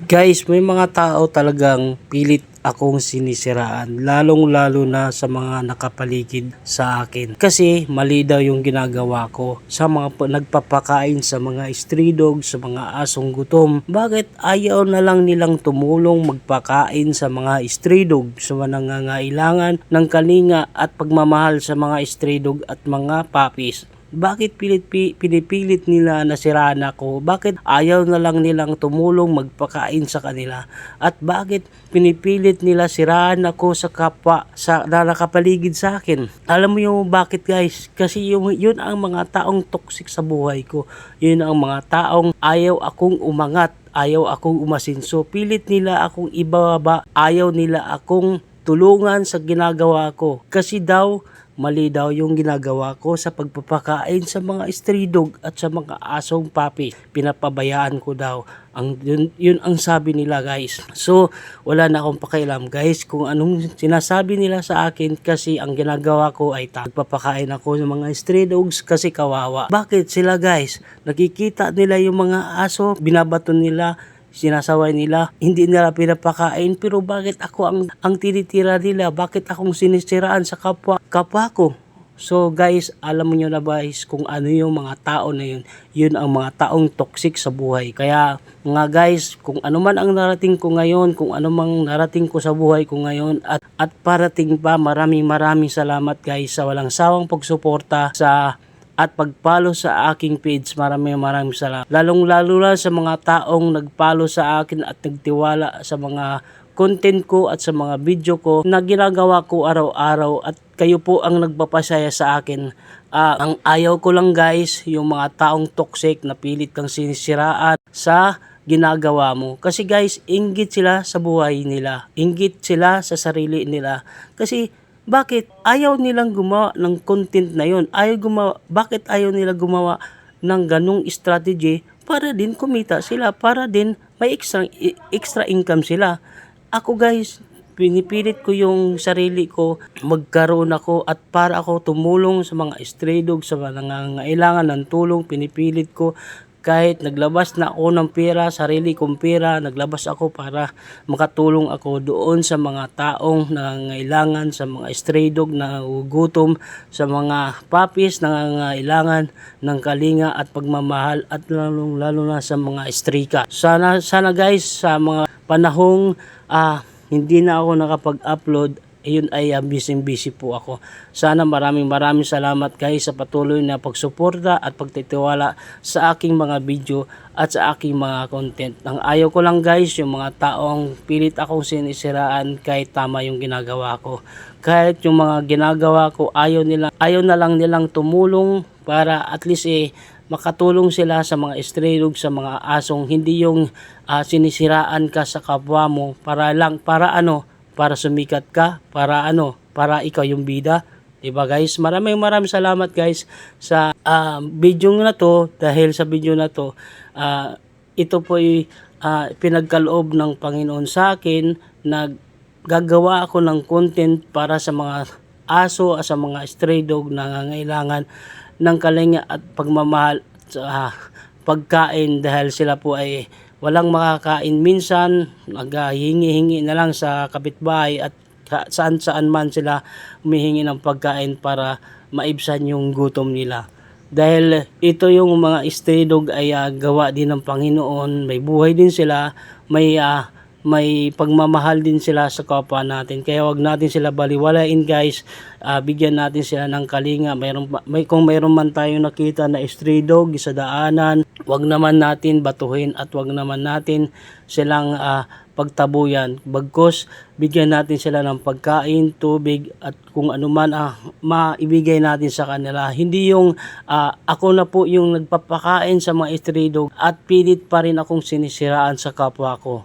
Guys, may mga tao talagang pilit akong sinisiraan, lalong-lalo na sa mga nakapaligid sa akin. Kasi mali daw yung ginagawa ko sa mga nagpapakain sa mga stray dog, sa mga asong gutom. Bakit ayaw na lang nilang tumulong magpakain sa mga stray dog, sa mga nangangailangan ng kalinga at pagmamahal sa mga stray dog at mga puppies? Bakit pinipilit nila na siraan ako? Bakit ayaw na lang nilang tumulong magpakain sa kanila? At bakit pinipilit nila siraan ako sa kapwa na nakapaligid sa akin? Alam mo yung bakit, guys? Kasi yun ang mga taong toxic sa buhay ko. Yun ang mga taong ayaw akong umangat, ayaw akong umasinso. Pilit nila akong ibaba, ayaw nila akong tulungan sa ginagawa ko. Kasi daw mali daw yung ginagawa ko sa pagpapakain sa mga stray dog at sa mga asong puppy. Pinapabayaan ko daw. Yun ang sabi nila, guys. So, wala na akong pakialam, guys, kung anong sinasabi nila sa akin, kasi ang ginagawa ko ay pagpapakain ako ng mga stray dogs kasi kawawa. Bakit sila, guys? Nakikita nila yung mga aso, binabato nila, sinasaway nila, hindi nila pinapakain, pero bakit ako ang tinitira nila? Bakit akong sinisiraan sa kapwa ko? So guys, alam mo nyo na guys kung ano yung mga tao na yun. Yun ang mga taong toxic sa buhay. Kaya mga guys, kung ano man ang narating ko ngayon, kung ano mang narating ko sa buhay ko ngayon, at parating pa, maraming salamat guys sa walang sawang pagsuporta at pag-follow sa aking page. Maraming salamat. Lalong-lalo na sa mga taong nag-follow sa akin at nagtiwala sa mga content ko at sa mga video ko na ginagawa ko araw-araw, at kayo po ang nagpapasaya sa akin. Ang ayaw ko lang guys, yung mga taong toxic na pilit kang sinisiraan sa ginagawa mo. Kasi guys, inggit sila sa buhay nila. Inggit sila sa sarili nila. Kasi bakit ayaw nilang gumawa ng content na yun? Bakit ayaw nila gumawa ng ganung strategy para din kumita sila, para din may extra income sila? Ako guys, pinipilit ko yung sarili ko, magkaroon ako at para ako tumulong sa mga stray dog, sa mga nangangailangan ng tulong. Pinipilit ko kahit naglabas na ako ng pera, sarili kong pera, naglabas ako para makatulong ako doon sa mga taong nangangailangan, sa mga stray dog na gutom, sa mga puppies na nangangailangan ng kalinga at pagmamahal, at lalo na sa mga stray cat. Sana guys, sa mga panahong hindi na ako nakapag-upload, yun ay busy po ako. Sana maraming salamat guys sa patuloy na pagsuporta at pagtitiwala sa aking mga video at sa aking mga content. Ang ayaw ko lang guys, yung mga taong pilit akong sinisiraan kahit tama yung ginagawa ko. Kahit yung mga ginagawa ko, ayaw na lang nilang tumulong para at least makatulong sila sa mga stray dog, sa mga asong, hindi yung sinisiraan ka sa kapwa mo para sumikat ka, para ikaw yung bida. Diba guys? Maraming salamat guys sa video na to. Dahil sa video na to, ito po ay pinagkaloob ng Panginoon sa akin. Naggagawa ako ng content para sa mga aso, sa mga stray dog na nangangailangan ng kalinga at pagmamahal sa pagkain, dahil sila po ay walang makakain. Minsan naghihingi na lang sa kapitbahay at saan man sila humihingi ng pagkain para maibsan yung gutom nila. Dahil ito yung mga stray dog ay gawa din ng Panginoon, may buhay din sila, may pagmamahal din sila sa kapwa natin. Kaya wag natin sila baliwalain guys. Bigyan natin sila ng kalinga. Kung mayroon man tayong nakita na stray dog sa daanan, wag naman natin batuhin at wag naman natin silang pagtabuyan. Bagkus bigyan natin sila ng pagkain, tubig, at kung ano man maibigay natin sa kanila. Hindi yung ako na po yung nagpapakain sa mga stray dog at pilit pa rin akong sinisiraan sa kapwa ko.